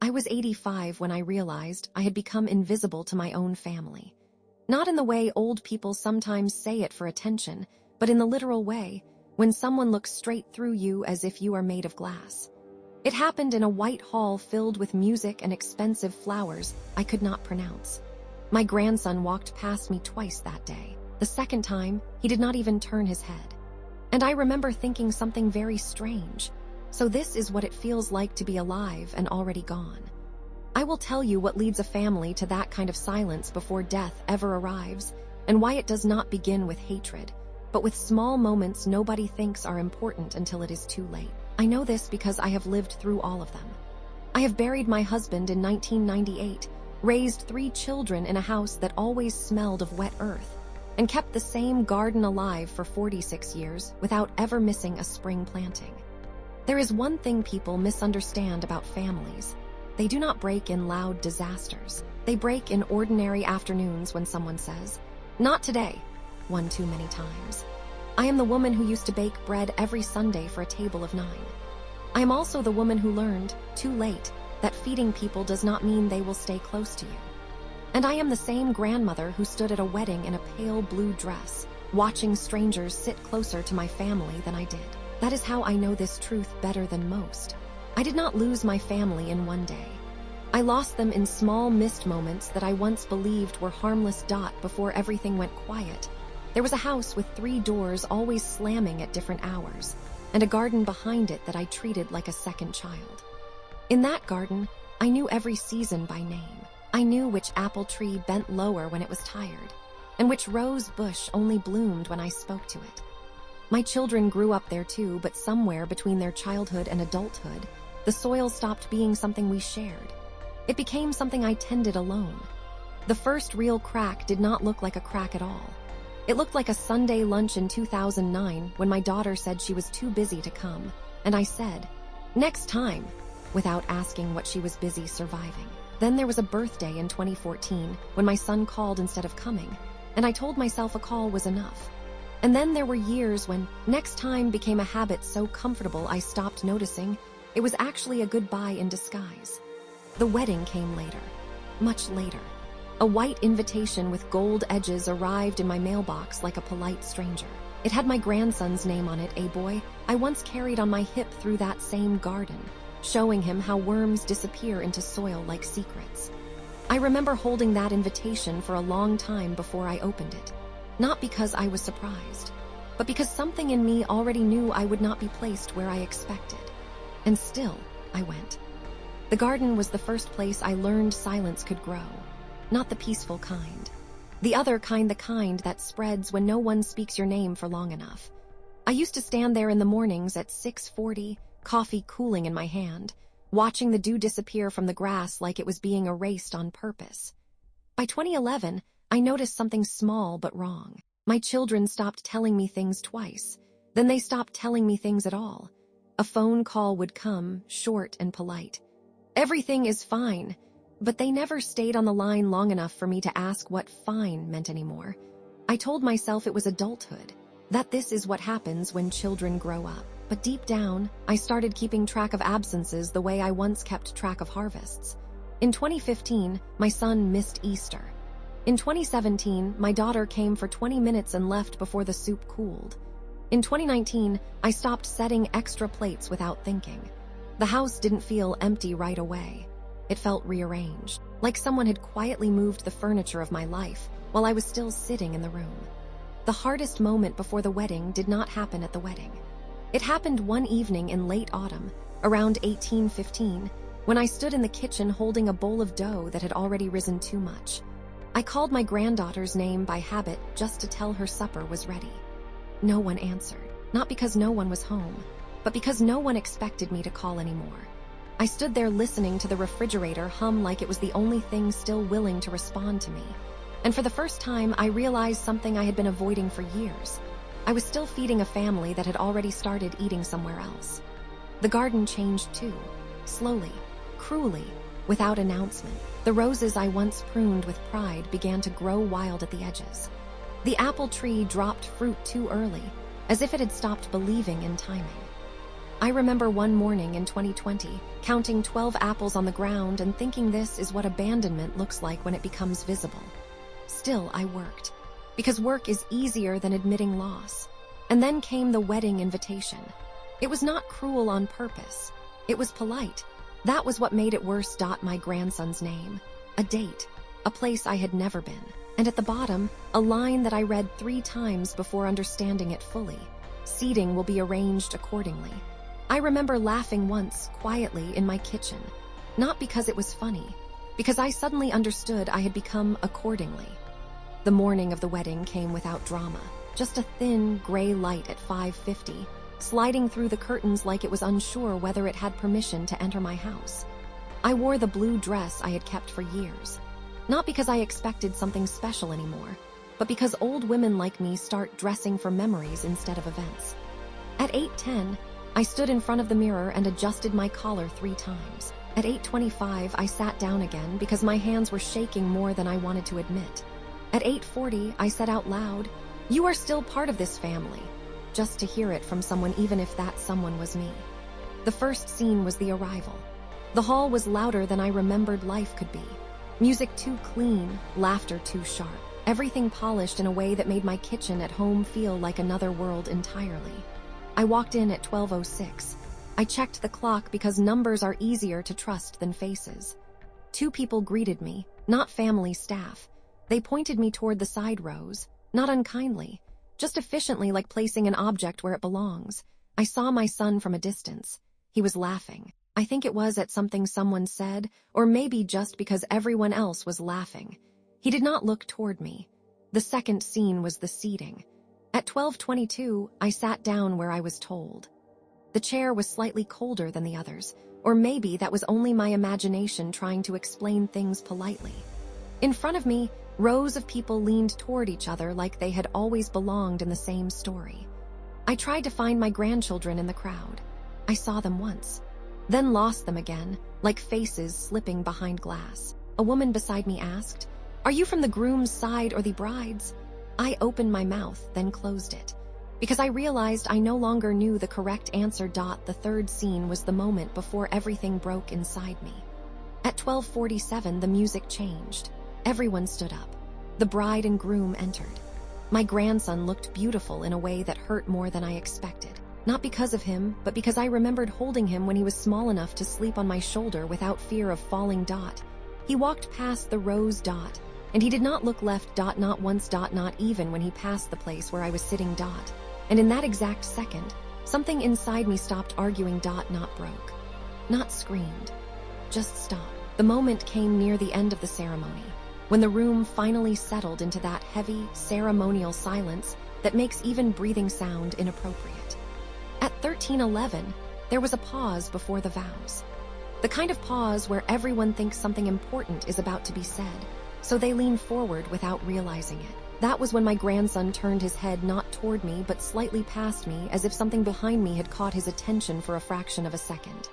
I was 85 when I realized I had become invisible to my own family. Not in the way old people sometimes say it for attention, but in the literal way, when someone looks straight through you as if you are made of glass. It happened in a white hall filled with music and expensive flowers I could not pronounce. My grandson walked past me twice that day. The second time, he did not even turn his head. And I remember thinking something very strange. So this is what it feels like to be alive and already gone. I will tell you what leads a family to that kind of silence before death ever arrives, and why it does not begin with hatred, but with small moments nobody thinks are important until it is too late. I know this because I have lived through all of them. I have buried my husband in 1998, raised 3 children in a house that always smelled of wet earth, and kept the same garden alive for 46 years without ever missing a spring planting. There is one thing people misunderstand about families. They do not break in loud disasters. They break in ordinary afternoons when someone says, "Not today," one too many times. I am the woman who used to bake bread every Sunday for a table of 9. I am also the woman who learned, too late, that feeding people does not mean they will stay close to you. And I am the same grandmother who stood at a wedding in a pale blue dress, watching strangers sit closer to my family than I did. That is how I know this truth better than most. I did not lose my family in one day. I lost them in small missed moments that I once believed were harmless before everything went quiet. There was a house with 3 doors always slamming at different hours, and a garden behind it that I treated like a second child. In that garden, I knew every season by name. I knew which apple tree bent lower when it was tired, and which rose bush only bloomed when I spoke to it. My children grew up there too, but somewhere between their childhood and adulthood, the soil stopped being something we shared. It became something I tended alone. The first real crack did not look like a crack at all. It looked like a Sunday lunch in 2009 when my daughter said she was too busy to come, and I said, "Next time," without asking what she was busy surviving. Then there was a birthday in 2014 when my son called instead of coming, and I told myself a call was enough. And then there were years when "next time" became a habit so comfortable I stopped noticing it was actually a goodbye in disguise. The wedding came later, much later. A white invitation with gold edges arrived in my mailbox like a polite stranger. It had my grandson's name on it, a boy I once carried on my hip through that same garden, showing him how worms disappear into soil like secrets. I remember holding that invitation for a long time before I opened it. Not because I was surprised, but because something in me already knew I would not be placed where I expected. And still, I went. The garden was the first place I learned silence could grow. Not the peaceful kind. The other kind, the kind that spreads when no one speaks your name for long enough. I used to stand there in the mornings at 6:40, coffee cooling in my hand, watching the dew disappear from the grass like it was being erased on purpose. By 2011, I noticed something small but wrong. My children stopped telling me things twice. Then they stopped telling me things at all. A phone call would come, short and polite. "Everything is fine." But they never stayed on the line long enough for me to ask what fine meant anymore. I told myself it was adulthood, that this is what happens when children grow up. But deep down, I started keeping track of absences the way I once kept track of harvests. In 2015, my son missed Easter. In 2017, my daughter came for 20 minutes and left before the soup cooled. In 2019, I stopped setting extra plates without thinking. The house didn't feel empty right away. It felt rearranged, like someone had quietly moved the furniture of my life while I was still sitting in the room. The hardest moment before the wedding did not happen at the wedding. It happened one evening in late autumn, around 1815, when I stood in the kitchen holding a bowl of dough that had already risen too much. I called my granddaughter's name by habit just to tell her supper was ready. No one answered, not because no one was home, but because no one expected me to call anymore. I stood there listening to the refrigerator hum like it was the only thing still willing to respond to me. And for the first time, I realized something I had been avoiding for years. I was still feeding a family that had already started eating somewhere else. The garden changed too, slowly, cruelly, without announcement. The roses I once pruned with pride began to grow wild at the edges. The apple tree dropped fruit too early, as if it had stopped believing in timing. I remember one morning in 2020, counting 12 apples on the ground and thinking this is what abandonment looks like when it becomes visible. Still, I worked, because work is easier than admitting loss. And then came the wedding invitation. It was not cruel on purpose. It was polite. That was what made it worse. My grandson's name. A date. A place I had never been. And at the bottom, a line that I read 3 times before understanding it fully. Seating will be arranged accordingly. I remember laughing once, quietly, in my kitchen. Not because it was funny, because I suddenly understood I had become accordingly. The morning of the wedding came without drama. Just a thin, gray light at 5:50, sliding through the curtains like it was unsure whether it had permission to enter my house. I wore the blue dress I had kept for years. Not because I expected something special anymore, but because old women like me start dressing for memories instead of events. At 8:10, I stood in front of the mirror and adjusted my collar 3 times. At 8:25, I sat down again because my hands were shaking more than I wanted to admit. At 8:40, I said out loud, "You are still part of this family," just to hear it from someone, even if that someone was me. The first scene was the arrival. The hall was louder than I remembered life could be. Music too clean, laughter too sharp, everything polished in a way that made my kitchen at home feel like another world entirely. I walked in at 12:06. I checked the clock because numbers are easier to trust than faces. 2 people greeted me, not family staff. They pointed me toward the side rows, not unkindly, just efficiently, like placing an object where it belongs. I saw my son from a distance. He was laughing. I think it was at something someone said, or maybe just because everyone else was laughing. He did not look toward me. The second scene was the seating. At 12:22, I sat down where I was told. The chair was slightly colder than the others, or maybe that was only my imagination trying to explain things politely. In front of me, rows of people leaned toward each other like they had always belonged in the same story. I tried to find my grandchildren in the crowd. I saw them once, then lost them again, like faces slipping behind glass. A woman beside me asked, "Are you from the groom's side or the bride's?" I opened my mouth, then closed it, because I realized I no longer knew the correct answer. The third scene was the moment before everything broke inside me. At 12:47, the music changed. Everyone stood up. The bride and groom entered. My grandson looked beautiful in a way that hurt more than I expected. Not because of him, but because I remembered holding him when he was small enough to sleep on my shoulder without fear of falling. He walked past the rows. And he did not look left. Not once. Not even when he passed the place where I was sitting. And in that exact second, something inside me stopped arguing. Not broke. Not screamed. Just stopped. The moment came near the end of the ceremony, when the room finally settled into that heavy, ceremonial silence that makes even breathing sound inappropriate. At 13:11, there was a pause before the vows. The kind of pause where everyone thinks something important is about to be said, so they lean forward without realizing it. That was when my grandson turned his head not toward me but slightly past me, as if something behind me had caught his attention for a fraction of a second.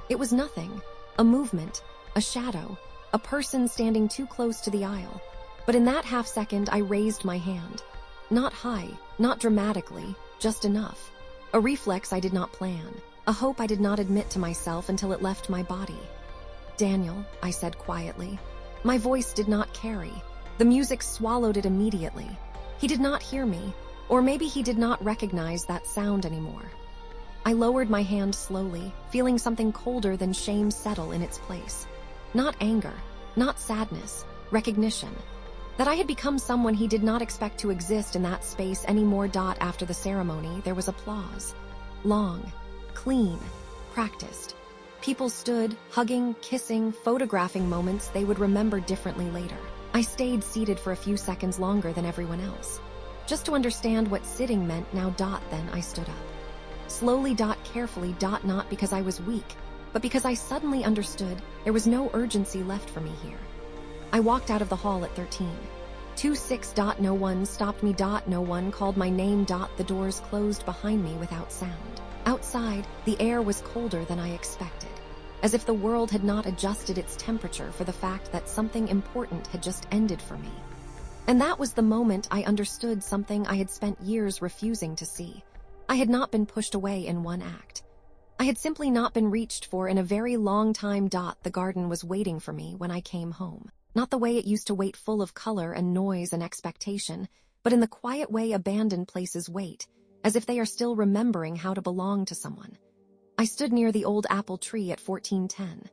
It was nothing, a movement, a shadow, a person standing too close to the aisle. But in that half second, I raised my hand. Not high, not dramatically, just enough. A reflex I did not plan, a hope I did not admit to myself until it left my body. "Daniel," I said quietly. My voice did not carry. The music swallowed it immediately. He did not hear me, or maybe he did not recognize that sound anymore. I lowered my hand slowly, feeling something colder than shame settle in its place. Not anger, not sadness, recognition. That I had become someone he did not expect to exist in that space anymore. After the ceremony, there was applause. Long, clean, practiced. People stood, hugging, kissing, photographing moments they would remember differently later. I stayed seated for a few seconds longer than everyone else, just to understand what sitting meant now. Then I stood up. Slowly. Carefully. Not because I was weak, but because I suddenly understood there was no urgency left for me here. I walked out of the hall at 13:26. No one stopped me. No one called my name. The doors closed behind me without sound. Outside, the air was colder than I expected, as if the world had not adjusted its temperature for the fact that something important had just ended for me. And that was the moment I understood something I had spent years refusing to see. I had not been pushed away in one act. I had simply not been reached for in a very long time. The garden was waiting for me when I came home. Not the way it used to wait, full of color and noise and expectation, but in the quiet way abandoned places wait, as if they are still remembering how to belong to someone. I stood near the old apple tree at 1410.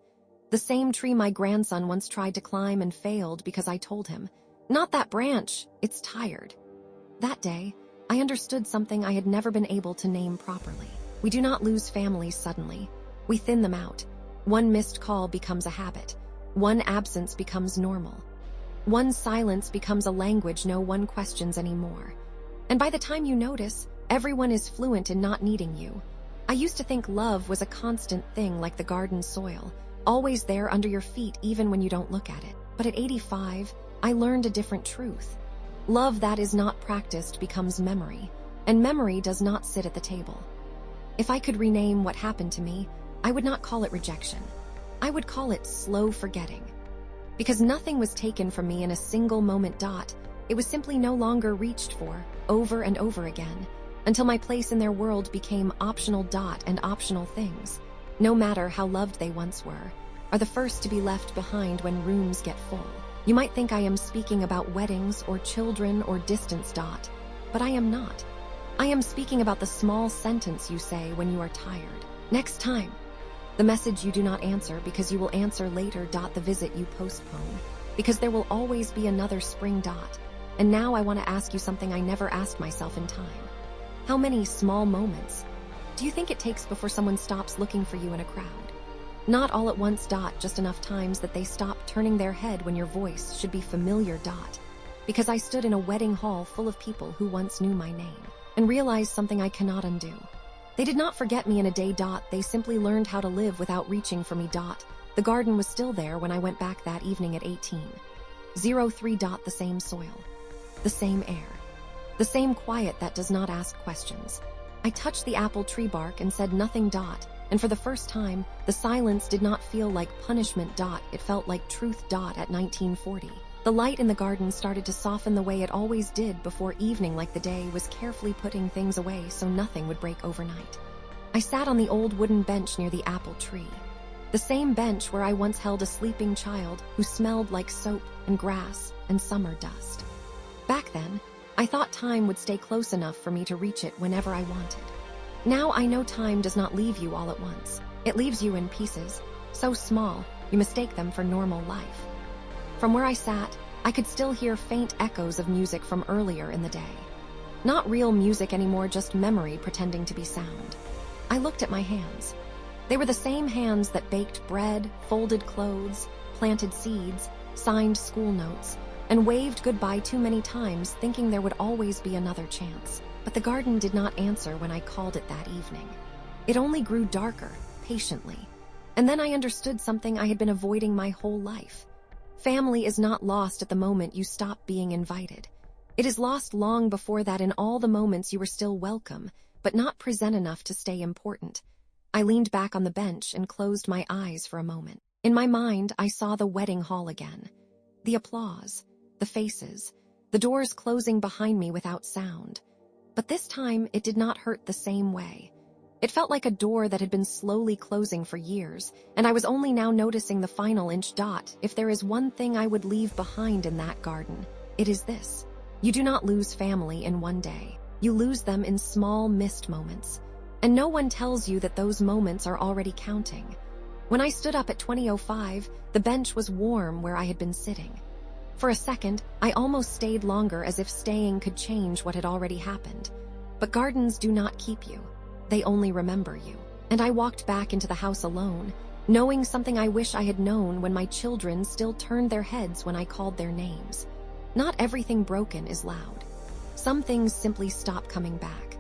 The same tree my grandson once tried to climb and failed because I told him, "Not that branch, it's tired." That day, I understood something I had never been able to name properly. We do not lose families suddenly. We thin them out. One missed call becomes a habit. One absence becomes normal. One silence becomes a language no one questions anymore. And by the time you notice, everyone is fluent in not needing you. I used to think love was a constant thing, like the garden soil, always there under your feet even when you don't look at it. But at 85, I learned a different truth. Love that is not practiced becomes memory, and memory does not sit at the table. If I could rename what happened to me, I would not call it rejection. I would call it slow forgetting. Because nothing was taken from me in a single moment. It was simply no longer reached for, over and over again, until my place in their world became optional. And optional things, no matter how loved they once were, are the first to be left behind when rooms get full. You might think I am speaking about weddings or children or distance. But I am not. I am speaking about the small sentence you say when you are tired. Next time. The message you do not answer because you will answer later. The visit you postpone because there will always be another spring. And now I want to ask you something I never asked myself in time. How many small moments do you think it takes before someone stops looking for you in a crowd? Not all at once. Just enough times that they stop turning their head when your voice should be familiar. Because I stood in a wedding hall full of people who once knew my name and realized something I cannot undo. They did not forget me in a day. They simply learned how to live without reaching for me. The garden was still there when I went back that evening at 18:03. The same soil, the same air, the same quiet that does not ask questions. I touched the apple tree bark and said nothing. And for the first time, the silence did not feel like punishment. It felt like truth. At 1940. The light in the garden started to soften the way it always did before evening, like the day was carefully putting things away so nothing would break overnight. I sat on the old wooden bench near the apple tree, the same bench where I once held a sleeping child who smelled like soap and grass and summer dust. Back then, I thought time would stay close enough for me to reach it whenever I wanted. Now I know time does not leave you all at once. It leaves you in pieces, so small you mistake them for normal life. From where I sat, I could still hear faint echoes of music from earlier in the day. Not real music anymore, just memory pretending to be sound. I looked at my hands. They were the same hands that baked bread, folded clothes, planted seeds, signed school notes, and waved goodbye too many times, thinking there would always be another chance. But the garden did not answer when I called it that evening. It only grew darker, patiently. And then I understood something I had been avoiding my whole life. Family is not lost at the moment you stop being invited. It is lost long before that, in all the moments you were still welcome, but not present enough to stay important. I leaned back on the bench and closed my eyes for a moment. In my mind, I saw the wedding hall again. The applause, the faces, the doors closing behind me without sound. But this time, it did not hurt the same way. It felt like a door that had been slowly closing for years, and I was only now noticing the final inch. If there is one thing I would leave behind in that garden, it is this. You do not lose family in one day. You lose them in small, missed moments. And no one tells you that those moments are already counting. When I stood up at 20:05, the bench was warm where I had been sitting. For a second, I almost stayed longer, as if staying could change what had already happened. But gardens do not keep you. They only remember you. And I walked back into the house alone, knowing something I wish I had known when my children still turned their heads when I called their names. Not everything broken is loud. Some things simply stop coming back.